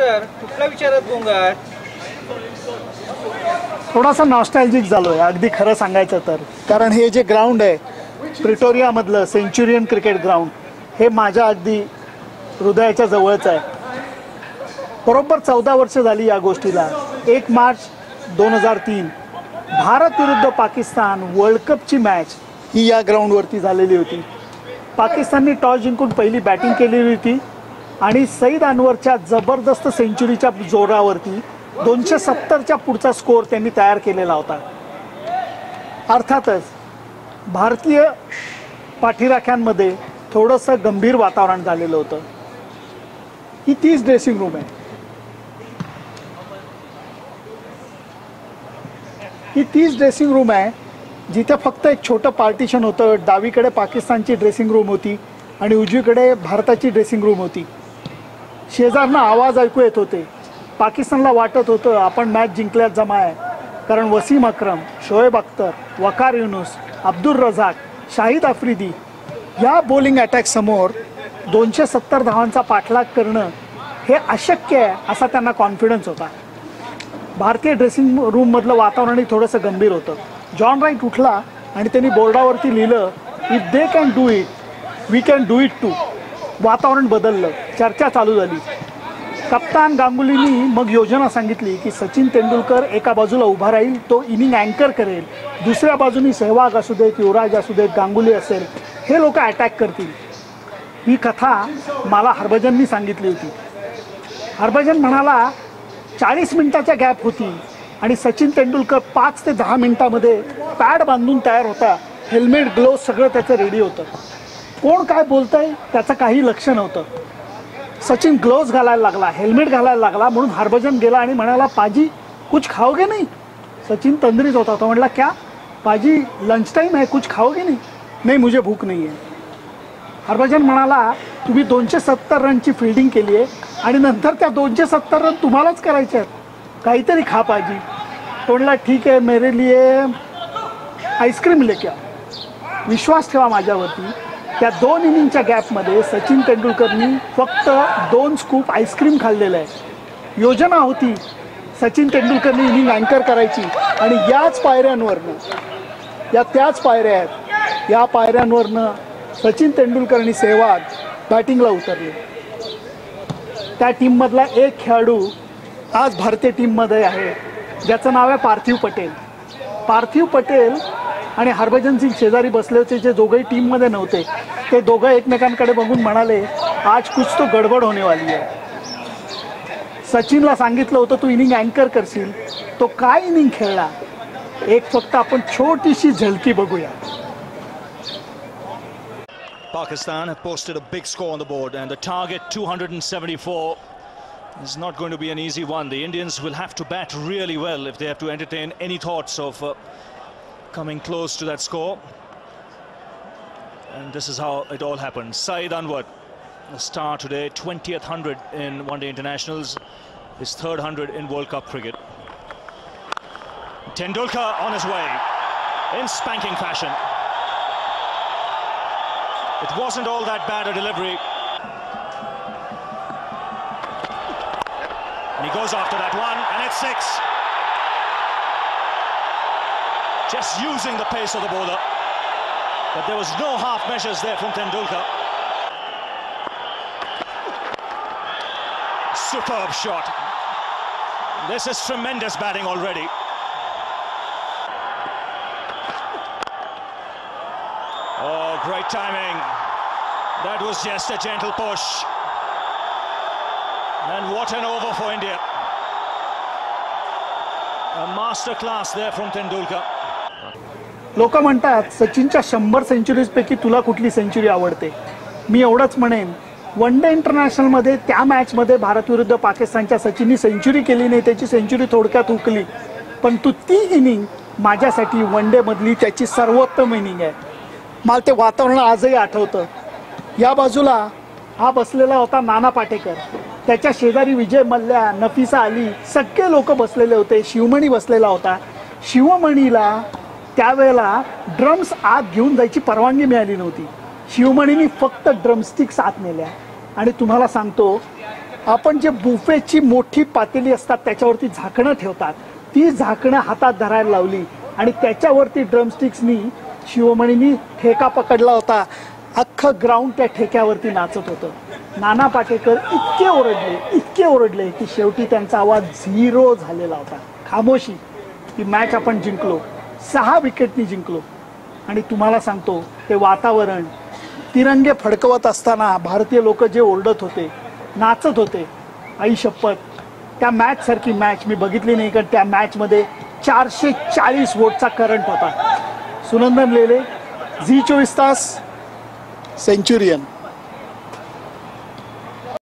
बख्तर कुठल्या विचारात गोंगाट? थोडासा नॉस्टॅल्जिक झालोय अगदी खरं सांगायचं तर, कारण हे जे ग्राउंड आहे प्रिटोरियामधलं सेंचुरियन क्रिकेट ग्राउंड हे माझ्या अगदी हृदयाच्या जवळच आहे. बरोबर 14 वर्ष झाली या गोष्टीला. 1 मार्च 2003 भारत विरुद्ध पाकिस्तान वर्ल्ड कपची मॅच ही या ग्राउंडवरती झालेली होती. पाकिस्तानने टॉस जिंकून पहिली बॅटिंग केलेली होती आणि सईद अनवरच्या जबरदस्त सेंचुरीच्या जोरावरती 270च्या पुढचा स्कोअर त्यांनी तयार केलेला होता. अर्थातच भारतीय पाठीराख्यांमध्ये थोडंसं गंभीर वातावरण झालेलं होतं. ही 30 ड्रेसिंग रूम आहे. ही 30 ड्रेसिंग रूम आहे जिथे फक्त एक छोटं पार्टिशन होतं. डावीकडे पाकिस्तानची ड्रेसिंग रूम होती आणि उजवीकडे भारताची ड्रेसिंग रूम होती. शेजारनं आवाज ऐकू येत होते. पाकिस्तानला वाटत होतं आपण मॅच जिंकल्यात जमा आहे, कारण वसीम अक्रम, शोएब अख्तर, वकार युनुस, अब्दुल रझाक, शाहिद आफ्रिदी या बॉलिंग अटॅकसमोर 270 धावांचा पाठलाग करणं हे अशक्य आहे असा त्यांना कॉन्फिडन्स होता. भारतीय ड्रेसिंग रूममधलं वातावरणही थोडंसं गंभीर होतं. जॉन राईट उठला आणि त्यांनी बोर्डावरती लिहिलं, if they can do it we can do it too. वातावरण बदललं. चर्चा चालू झाली. कप्तान गांगुलीनी मग योजना सांगितली की सचिन तेंडुलकर एका बाजूला उभा राहील, तो इनिंग अँकर करेल. दुसऱ्या बाजूनी सहवाग असू देत, युवराज असू देत, गांगुली असेल, हे लोक अटॅक करतील. ही कथा मला हरभजननी सांगितली होती. हरभजन म्हणाला 40 मिनिटाच्या गॅप होती आणि सचिन तेंडुलकर 5 ते 10 मिनिटामध्ये पॅड बांधून तयार होता. हेल्मेट, ग्लोव्ह सगळं त्याचं रेडी होतं. कोण काय बोलतंय त्याचं काही लक्ष नव्हतं. सचिन ग्लोव्स घालायला लागला, हेल्मेट घालायला लागला, म्हणून हरभजन गेला आणि म्हणाला, पाजी कुछ खाओगे नहीं? सचिन तंद्रीत होता. तो म्हटला, क्या पाजी लंच टाइम है, कुछ खाओगे नहीं? नहीं मुझे भूक नहीं है. हरभजन म्हणाला, तुम्ही 270 रनची फिल्डिंग केली आहे आणि नंतर त्या 270 रन तुम्हालाच करायचे आहेत, काहीतरी खा पाजी. तो म्हटला, ठीक आहे, मेरे लिए आईस्क्रीम लेके आओ. विश्वास ठेवा माझ्यावरती. त्या 2 इनिंगच्या गॅपमध्ये सचिन तेंडुलकरनी फक्त 2 स्कूप आईस्क्रीम खाल्लेलं आहे. योजना होती सचिन तेंडुलकरनी इनिंग अँकर करायची आणि याच पायऱ्यांवरनं, त्याच पायऱ्या आहेत, या पायऱ्यांवरनं सचिन तेंडुलकर आणि सेहवाग बॅटिंगला उतरले. त्या टीममधला एक खेळाडू आज भारतीय टीममध्ये आहे ज्याचं नाव आहे पार्थिव पटेल. पार्थिव पटेल आणि हरभजन सिंग शेजारी बसले होते, जे दोघंही टीममध्ये नव्हते. ते दोघं एकमेकांकडे बघून म्हणाले, आज कुछ तो गडबड होने वाली आहे. सचिनला सांगितलं होतं तू इनिंग अँकर करशील, तो काय इनिंग खेळला, एक फक्त आपण छोटीशी झलकी बघूया. Pakistan have posted a big score on the board and the target 274 is not going to be an easy one. The Indians will have to bat really well if they have to entertain any thoughts of coming close to that score. And this is how it all happened. Saeed Anwar, a star today, 20th 100 in one-day internationals, his 3rd 100 in World Cup cricket. Tendulkar on his way in spanking fashion. It wasn't all that bad a delivery. And he goes after that one, and it's 6. Just using the pace of the bowler. But there was no half measures there from Tendulkar. Superb shot. This is tremendous batting already. Oh, great timing. That was just a gentle push. And what an over for India. A master class there from Tendulkar. लोक म्हणतात सचिनच्या 100 सेंचुरीजपैकी तुला कुठली century आवडते? मी एवढंच म्हणेन, one day इंटरनॅशनलमध्ये त्या मॅचमध्ये भारत विरुद्ध पाकिस्तानच्या सचिननी सेंचुरी केली नाही, त्याची सेंचुरी थोडक्यात हुकली. पण ती इनिंग माझ्यासाठी वन डेमधली त्याची सर्वोत्तम इनिंग आहे. मला ते वातावरण आजही आठवतं. या बाजूला हा बसलेला होता नाना पाटेकर, त्याच्या शेजारी विजय मल्ल्या, नफिसा अली, सगळे लोक बसलेले होते. शिवमणी बसलेला होता. शिवमणीला त्यावेळेला ड्रम्स आत घेऊन जायची परवानगी मिळाली नव्हती. शिवमणींनी फक्त ड्रमस्टिक्स आत नेल्या. आणि तुम्हाला सांगतो, आपण जे बुफेची मोठी पातेली असतात त्याच्यावरती झाकणं ठेवतात, ती झाकणं हातात धरायला लावली आणि त्याच्यावरती ड्रमस्टिक्सनी शिवमणींनी ठेका पकडला होता. अख्खं ग्राउंड त्या ठेक्यावरती नाचत होतं. नाना पाटेकर इतके ओरडले की शेवटी त्यांचा आवाज 0 झालेला होता. खामोशी. ही मॅच आपण जिंकलो, 6 विकेटनी जिंकलो. आणि तुम्हाला सांगतो ते वातावरण, तिरंगे फडकवत असताना भारतीय लोक जे ओरडत होते, नाचत होते, आई शपथ, त्या मॅच सारखी मॅच मी बघितली नाही. कारण त्या मॅचमध्ये 440 वोटचा करंट होता. सुनंदन लेले, झी 24 तास, सेंचुरियन.